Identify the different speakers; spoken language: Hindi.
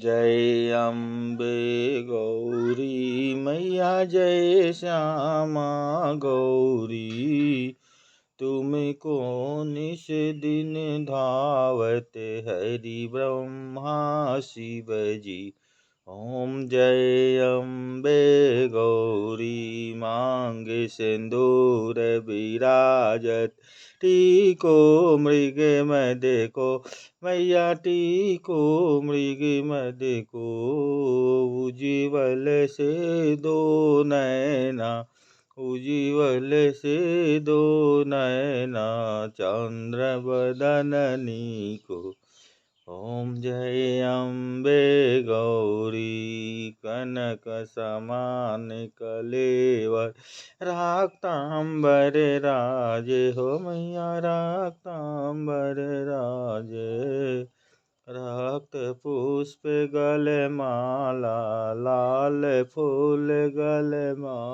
Speaker 1: जय अम्बे गौरी मैया जय श्यामा गौरी। तुमको निश दिन धावत हरि ब्रह्मा शिव जी। ओम जय अम्बे गौरी मांगे सिंदूर विराजत। टीको मृग मद को मैया टीको मृग मद को। उज्ज्वल से दो नैना उज्ज्वल से दो नैना चंद्र बदननी को। ओम जय अम्बे गौरी कनक समान कलेवर। राक्तांबर राजे हो मैया राक्तांबर राजे। रक्त पुष्प गल माला लाल फूल गल माला।